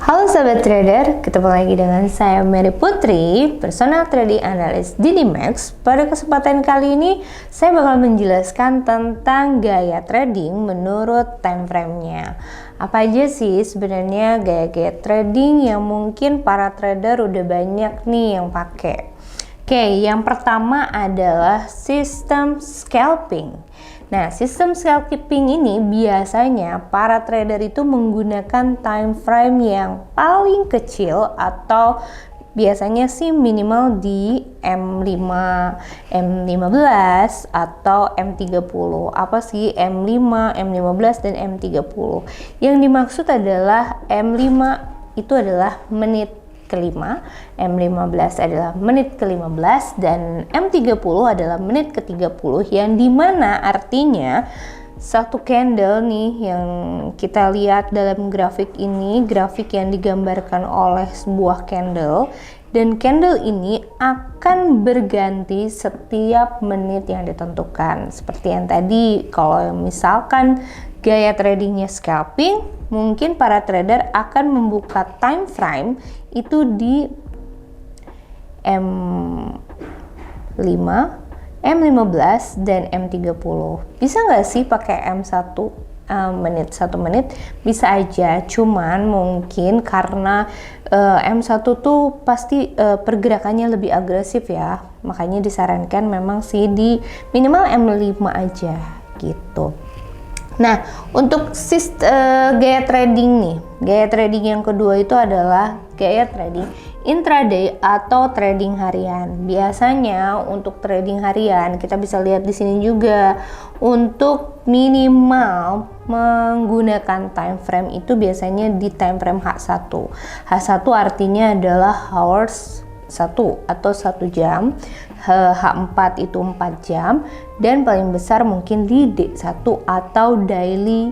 Halo Sobat Trader, ketemu lagi dengan saya Mary Putri, Personal Trading Analyst di Dimax. Pada kesempatan kali ini, saya bakal menjelaskan tentang gaya trading menurut time frame-nya. Apa aja sih sebenarnya gaya-gaya trading yang mungkin para trader udah banyak nih yang pakai. Oke, yang pertama adalah sistem scalping. Nah, sistem scalping ini biasanya para trader itu menggunakan time frame yang paling kecil atau biasanya sih minimal di M5, M15 atau M30. Apa sih M5, M15 dan M30? Yang dimaksud adalah M5 itu adalah menit kelima, M15 adalah menit ke-15 dan M30 adalah menit ke-30, yang dimana artinya satu candle nih yang kita lihat dalam grafik ini, grafik yang digambarkan oleh sebuah candle, dan candle ini akan berganti setiap menit yang ditentukan. Seperti yang tadi, kalau misalkan gaya tradingnya scalping, mungkin para trader akan membuka time frame itu di M5, M15 dan M30. Bisa nggak sih pakai M1 menit 1 menit? Bisa aja, cuman mungkin karena M1 tuh pasti pergerakannya lebih agresif ya, makanya disarankan memang sih di minimal M5 aja gitu. Nah, untuk gaya trading nih, gaya trading yang kedua itu adalah gaya trading intraday atau trading harian. Biasanya untuk trading harian kita bisa lihat di sini juga, untuk minimal menggunakan time frame itu biasanya di time frame H1. H1 artinya adalah hours 1 atau 1 jam, H4 itu 4 jam, dan paling besar mungkin di D1 atau daily,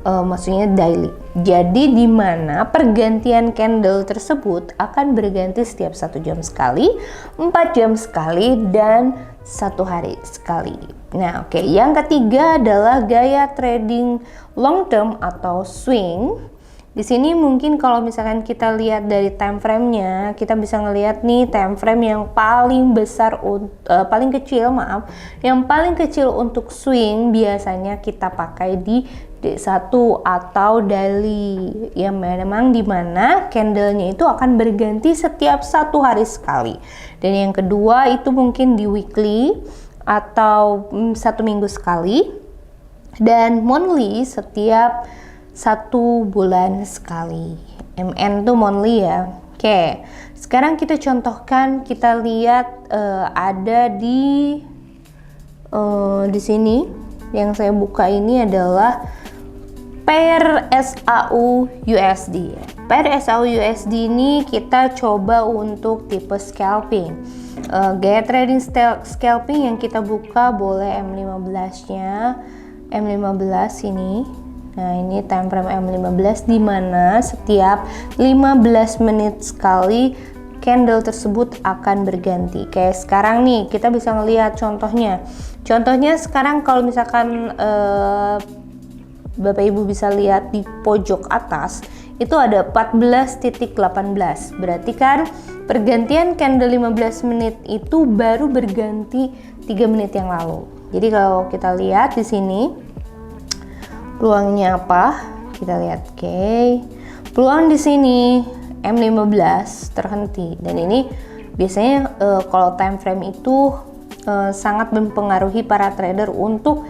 maksudnya daily. Jadi di mana pergantian candle tersebut akan berganti setiap 1 jam sekali, 4 jam sekali, dan 1 hari sekali. Nah, oke. Yang ketiga adalah gaya trading long term atau swing. Di sini mungkin kalau misalkan kita lihat dari time frame-nya, kita bisa ngelihat nih time frame yang paling besar, paling kecil yang paling kecil untuk swing biasanya kita pakai di D1 atau daily, yang memang dimana candlenya itu akan berganti setiap 1 hari sekali. Dan yang kedua itu mungkin di weekly atau 1 minggu sekali, dan monthly setiap 1 bulan sekali. MN tuh monthly ya. Oke, sekarang kita contohkan, kita lihat ada di sini yang saya buka ini adalah pair SAU USD. Pair SAU USD ini kita coba untuk tipe scalping. Gaya trading scalping yang kita buka boleh M15-nya, M15 ini. Nah, ini time frame M15 di mana setiap 15 menit sekali candle tersebut akan berganti. Kayak sekarang nih, kita bisa ngelihat contohnya. Contohnya sekarang kalau misalkan Bapak Ibu bisa lihat di pojok atas, itu ada 14.18. Berarti kan pergantian candle 15 menit itu baru berganti 3 menit yang lalu. Jadi kalau kita lihat di sini peluangnya apa? Kita lihat, oke. Peluang di sini M15 terhenti, dan ini biasanya kalau time frame itu sangat mempengaruhi para trader untuk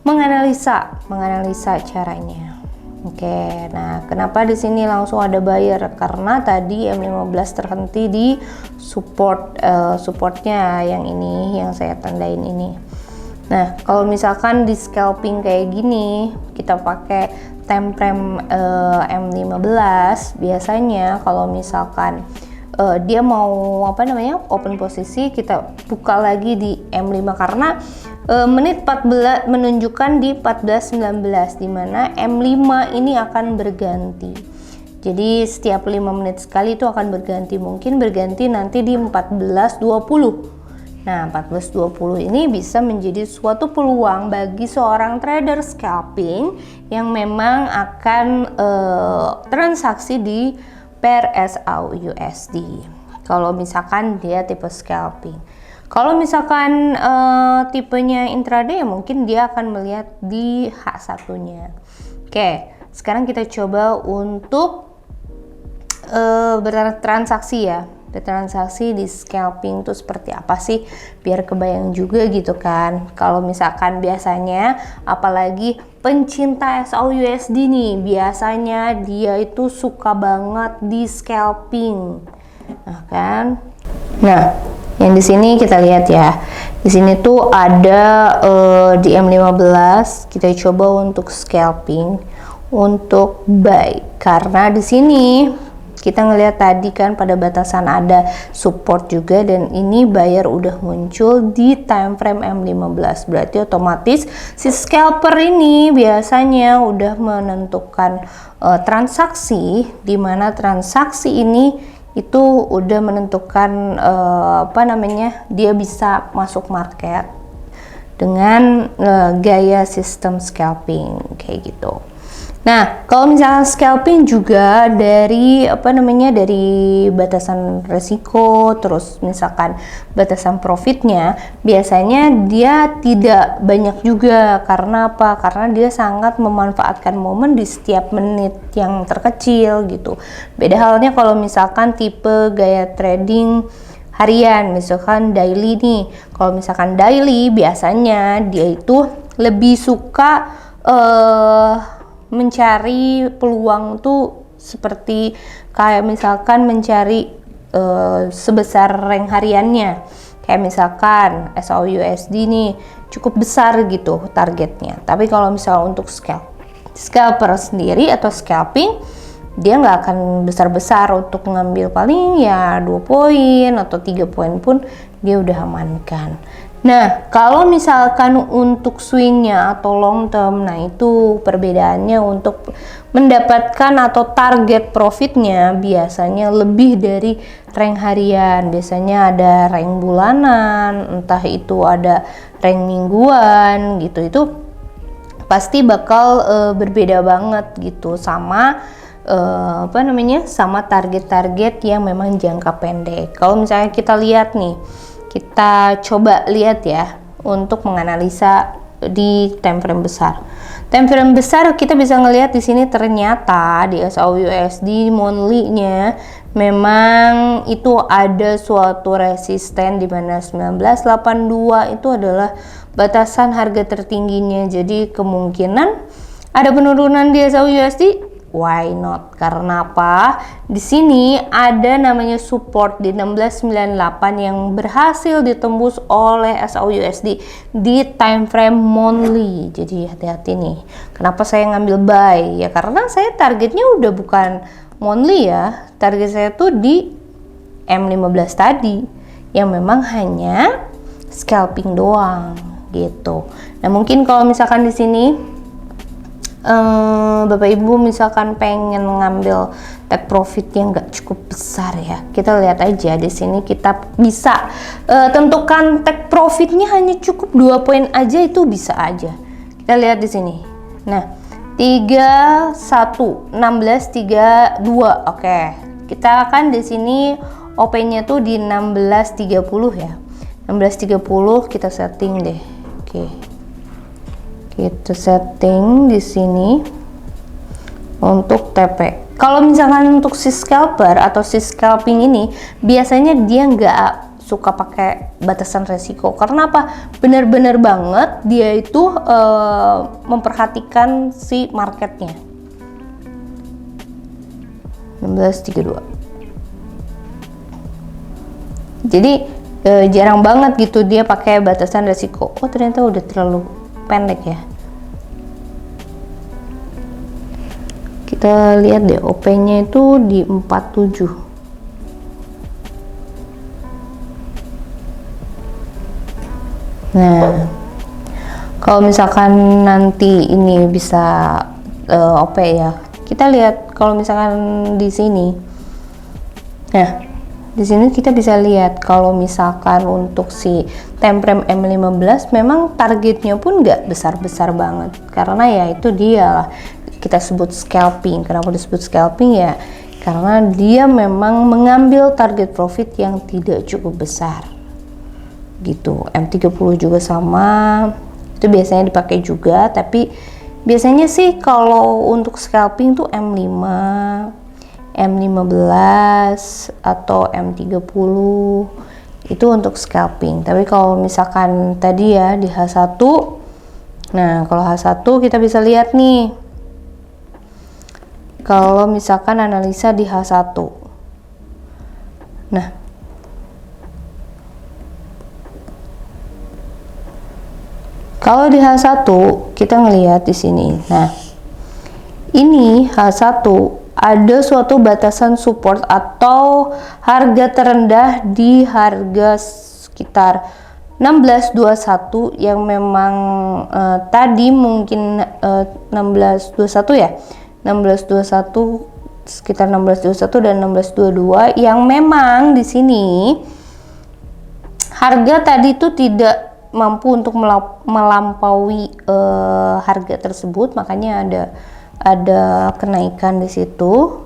menganalisa caranya. Oke, nah kenapa di sini langsung ada buyer? Karena tadi M15 terhenti di supportnya yang ini, yang saya tandain ini. Nah, kalau misalkan di scalping kayak gini, kita pakai time frame M15, biasanya kalau misalkan dia mau open posisi, kita buka lagi di M5 karena menit 14 menunjukkan di 14.19, di mana M5 ini akan berganti. Jadi setiap 5 menit sekali itu akan berganti, mungkin berganti nanti di 14.20. Nah, 14.20 ini bisa menjadi suatu peluang bagi seorang trader scalping yang memang akan transaksi di pair SAUUSD. Kalau misalkan dia tipe scalping. Kalau misalkan tipenya intraday, mungkin dia akan melihat di H1-nya. Oke, sekarang kita coba untuk bertransaksi ya. Bertransaksi di scalping itu seperti apa sih, biar kebayang juga gitu kan. Kalau misalkan biasanya, apalagi pencinta SAUUSD nih, biasanya dia itu suka banget di scalping. Nah kan, nah yang di sini kita lihat ya, di sini tuh ada di M15. Kita coba untuk scalping, untuk buy, karena di sini kita ngelihat tadi kan pada batasan ada support juga, dan ini buyer udah muncul di time frame M15. Berarti otomatis si scalper ini biasanya udah menentukan transaksi, di mana transaksi ini itu udah menentukan dia bisa masuk market dengan gaya sistem scalping kayak gitu. Nah, kalau misalkan scalping juga dari dari batasan resiko, terus misalkan batasan profitnya, biasanya dia tidak banyak juga. Karena apa? Karena dia sangat memanfaatkan momen di setiap menit yang terkecil gitu. Beda halnya kalau misalkan tipe gaya trading harian, misalkan daily nih. Kalau misalkan daily, biasanya dia itu lebih suka mencari peluang tuh seperti kayak misalkan mencari sebesar rank hariannya, kayak misalkan SAUUSD nih cukup besar gitu targetnya. Tapi kalau misalnya untuk scalper sendiri atau scalping, dia nggak akan besar-besar untuk ngambil, paling ya 2 poin atau 3 poin pun dia udah amankan. Nah, kalau misalkan untuk swingnya atau long term, nah itu perbedaannya. Untuk mendapatkan atau target profitnya biasanya lebih dari rank harian. Biasanya ada rank bulanan, entah itu ada rank mingguan gitu. Itu pasti bakal berbeda banget gitu sama sama target-target yang memang jangka pendek. Kalau misalnya kita lihat nih, kita coba lihat ya untuk menganalisa di time frame besar. Time frame besar kita bisa ngelihat di sini ternyata di SAUUSD monthly-nya memang itu ada suatu resisten di mana 1982 itu adalah batasan harga tertingginya. Jadi kemungkinan ada penurunan di SAUUSD. Why not? Karena apa? Di sini ada namanya support di 1698 yang berhasil ditembus oleh SAUUSD di time frame monthly. Jadi hati-hati nih. Kenapa saya ngambil buy? Ya karena saya targetnya udah bukan monthly ya. Target saya tuh di M15 tadi yang memang hanya scalping doang gitu. Nah, mungkin kalau misalkan di sini Bapak Ibu misalkan pengen ngambil take profit yang nggak cukup besar ya, kita lihat aja di sini kita bisa tentukan take profitnya hanya cukup 2 poin aja, itu bisa aja. Kita lihat di sini. Nah, 31 16 32. Oke. Kita kan di sini OP-nya tuh di 16.30 ya. 16.30 kita setting deh. Oke. Kita setting di sini untuk TP. Kalau misalkan untuk si scalper atau si scalping ini biasanya dia nggak suka pakai batasan resiko. Karena apa? Bener-bener banget dia itu memperhatikan si marketnya. 16.32. Jadi jarang banget gitu dia pakai batasan resiko. Oh ternyata udah terlalu pendek ya. Kita lihat deh OP-nya itu di 47. Nah, kalau misalkan nanti ini bisa OP ya, kita lihat kalau misalkan di sini. Nah, Di sini kita bisa lihat kalau misalkan untuk si time frame M15 memang targetnya pun nggak besar-besar banget, karena ya itu dia lah kita sebut scalping. Kenapa disebut scalping ya? Karena dia memang mengambil target profit yang tidak cukup besar gitu. M30 juga sama, itu biasanya dipakai juga, tapi biasanya sih kalau untuk scalping tuh M5, M15 atau M30 itu untuk scalping. Tapi kalau misalkan tadi ya di H1, nah kalau H1 kita bisa lihat nih, kalau misalkan analisa di H1, nah kalau di H1 kita ngelihat di sini, nah ini H1 ada suatu batasan support atau harga terendah di harga sekitar 1621 yang memang tadi mungkin 1621 ya, 1621 sekitar 1621 dan 1622 yang memang di sini harga tadi itu tidak mampu untuk melampaui harga tersebut, makanya ada kenaikan di situ.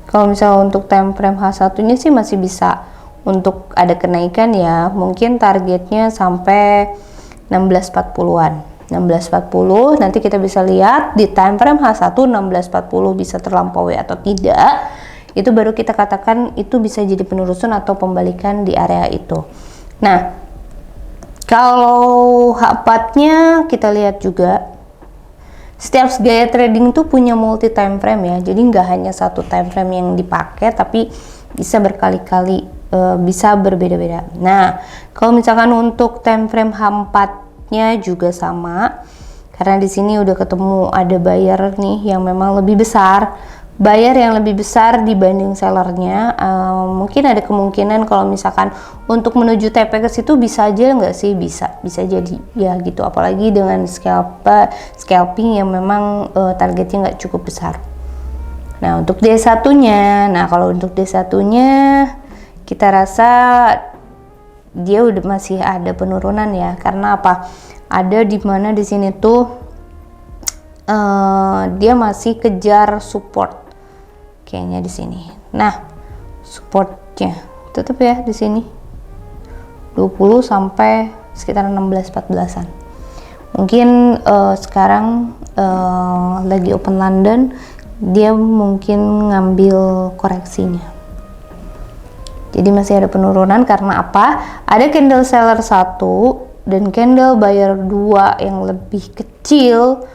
Kalau misalnya untuk time frame H1 nya sih masih bisa untuk ada kenaikan ya, mungkin targetnya sampai 1640-an. 1640 nanti kita bisa lihat di time frame H1 1640 bisa terlampaui atau tidak, itu baru kita katakan itu bisa jadi penerusan atau pembalikan di area itu. Nah, kalau H4-nya kita lihat juga, setiap gaya trading itu punya multi time frame ya, jadi nggak hanya satu time frame yang dipakai, tapi bisa berkali-kali, bisa berbeda-beda. Nah, kalau misalkan untuk time frame H4-nya juga sama, karena di sini udah ketemu ada buyer nih yang memang lebih besar, buyer yang lebih besar dibanding sellernya, mungkin ada kemungkinan kalau misalkan untuk menuju TP ke situ bisa aja nggak sih, bisa jadi ya gitu, apalagi dengan scalping yang memang targetnya nggak cukup besar. Nah untuk D1 nya, nah kalau untuk D1 nya kita rasa dia udah masih ada penurunan ya, karena apa, ada di mana di sini tuh dia masih kejar support kayaknya di sini. Nah, supportnya tetap ya di sini 20 sampai sekitar 16-14an. Mungkin sekarang lagi open London, dia mungkin ngambil koreksinya. Jadi masih ada penurunan karena apa? Ada candle seller 1 dan candle buyer 2 yang lebih kecil,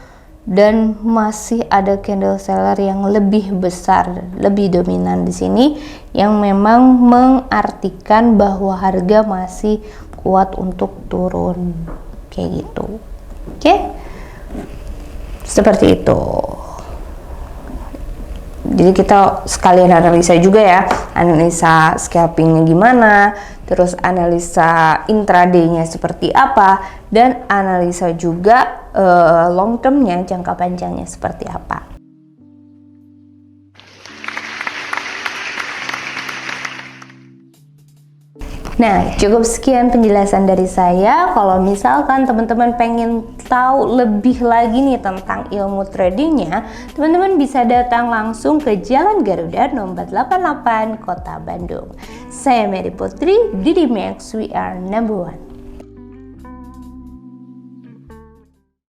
dan masih ada candle seller yang lebih besar, lebih dominan di sini, yang memang mengartikan bahwa harga masih kuat untuk turun kayak gitu. Oke, seperti itu. Jadi kita sekalian analisa juga ya, analisa scalpingnya gimana, terus analisa intraday-nya seperti apa, dan analisa juga long term-nya, jangka panjangnya seperti apa. Nah, cukup sekian penjelasan dari saya. Kalau misalkan teman-teman pengen tahu lebih lagi nih tentang ilmu tradingnya, teman-teman bisa datang langsung ke Jalan Garuda nomor 88 Kota Bandung. Saya Mary Putri, Didi Max, we are number one.